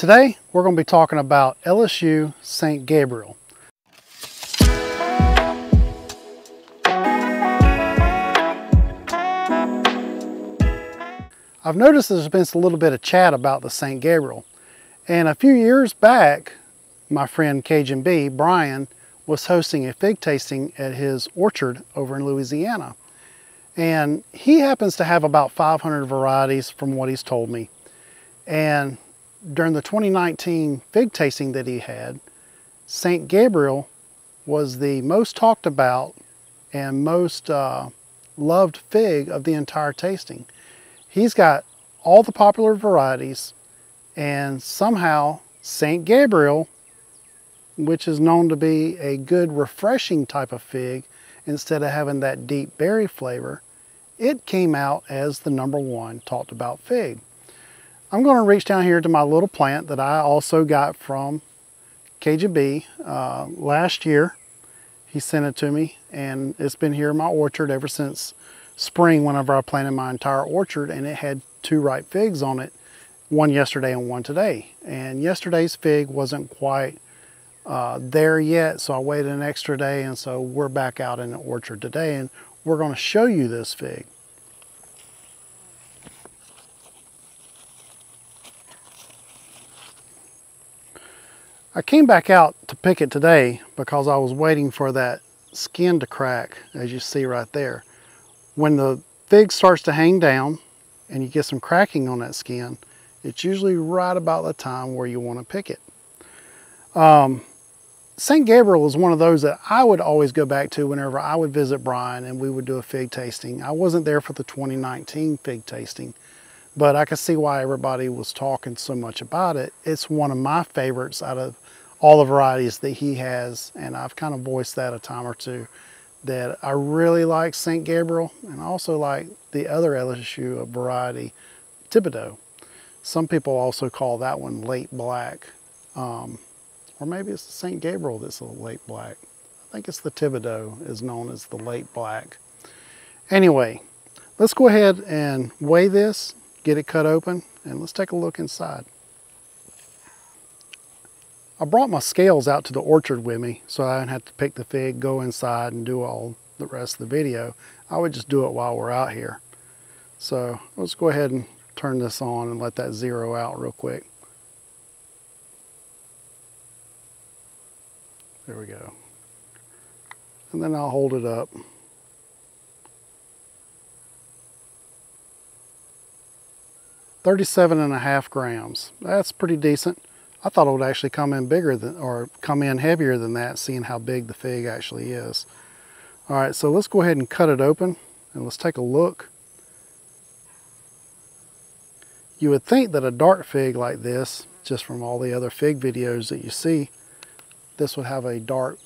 Today, we're going to be talking about LSU St. Gabriel. I've noticed there's been a little bit of chat about the St. Gabriel. And a few years back, my friend CajunB, Brian, was hosting a fig tasting at his orchard over in Louisiana. And he happens to have about 500 varieties from what he's told me. And during the 2019 fig tasting that he had, St. Gabriel was the most talked about and most loved fig of the entire tasting. He's got all the popular varieties, and somehow St. Gabriel, which is known to be a good refreshing type of fig, instead of having that deep berry flavor, it came out as the #1 talked about fig. I'm going to reach down here to my little plant that I also got from CajunB last year. He sent it to me, and it's been here in my orchard ever since spring whenever I planted my entire orchard, and it had 2 ripe figs on it, one yesterday and one today. And yesterday's fig wasn't quite there yet, so I waited an extra day, and so we're back out in the orchard today, and we're going to show you this fig. I came back out to pick it today because I was waiting for that skin to crack, as you see right there. When the fig starts to hang down and you get some cracking on that skin, it's usually right about the time where you want to pick it. St. Gabriel is one of those that I would always go back to whenever I would visit Brian and we would do a fig tasting. I wasn't there for the 2019 fig tasting, but I could see why everybody was talking so much about it. It's one of my favorites out of all the varieties that he has, and I've kind of voiced that a time or two, that I really like St. Gabriel, and I also like the other LSU variety, Thibodeau. Some people also call that one late black, or maybe it's the St. Gabriel that's a late black. I think it's the Thibodeau is known as the late black. Anyway, let's go ahead and weigh this, get it cut open, and let's take a look inside. I brought my scales out to the orchard with me so I didn't have to pick the fig, go inside, and do all the rest of the video. I would just do it while we're out here. So let's go ahead and turn this on and let that zero out real quick. There we go. And then I'll hold it up. $37.5 grams. That's pretty decent. I thought it would actually come in bigger than, or come in heavier than that, seeing how big the fig actually is. All right, so let's go ahead and cut it open and let's take a look. You would think that a dark fig like this, just from all the other fig videos that you see, this would have a dark,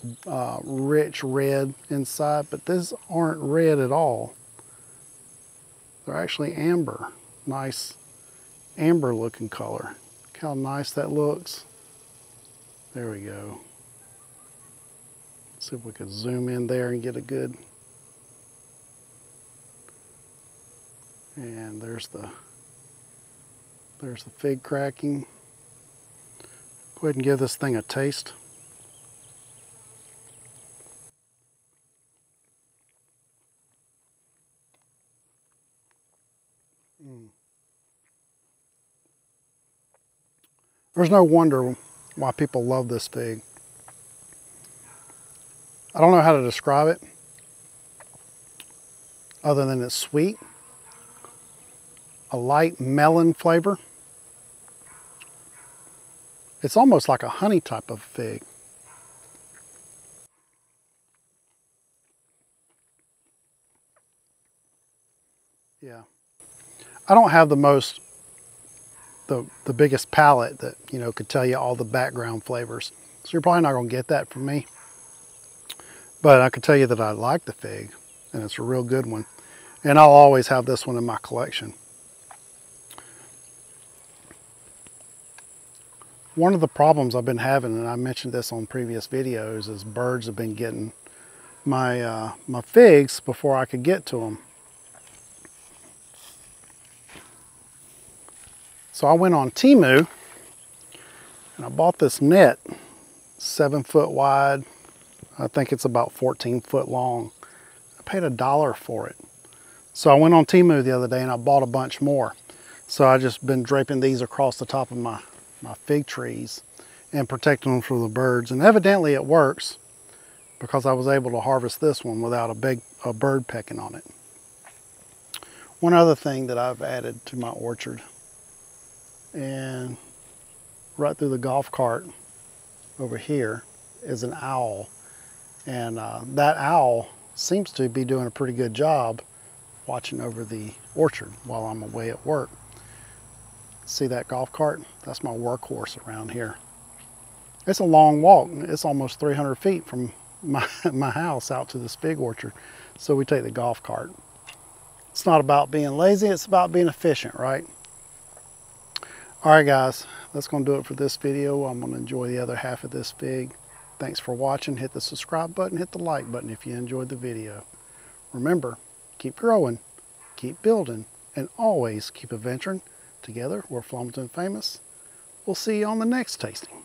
rich red inside, but these aren't red at all. They're actually amber, nice amber looking color. Look how nice that looks. There we go. See if we could zoom in there and get a good. And there's the fig cracking. Go ahead and give this thing a taste. There's no wonder why people love this fig. I don't know how to describe it other than it's sweet, a light melon flavor. It's almost like a honey type of fig. Yeah. I don't have the biggest palate that, you know, could tell you all the background flavors. So you're probably not going to get that from me. But I can tell you that I like the fig, and it's a real good one. And I'll always have this one in my collection. One of the problems I've been having, and I mentioned this on previous videos, is birds have been getting my my figs before I could get to them. So I went on Temu And I bought this net, 7 foot wide. I think it's about 14 foot long. I paid $1 for it. So I went on Temu the other day and I bought a bunch more. So I just been draping these across the top of my fig trees and protecting them from the birds. And evidently it works, because I was able to harvest this one without a bird pecking on it. One other thing that I've added to my orchard, and right through the golf cart over here is an owl. And that owl seems to be doing a pretty good job watching over the orchard while I'm away at work. See that golf cart? That's my workhorse around here. It's a long walk. It's almost 300 feet from my house out to this fig orchard. So we take the golf cart. It's not about being lazy, it's about being efficient, right? All right, guys, that's going to do it for this video. I'm going to enjoy the other half of this fig. Thanks for watching. Hit the subscribe button, hit the like button if you enjoyed the video. Remember, keep growing, keep building, and always keep adventuring. Together, we're Flomaton Famous. We'll see you on the next tasting.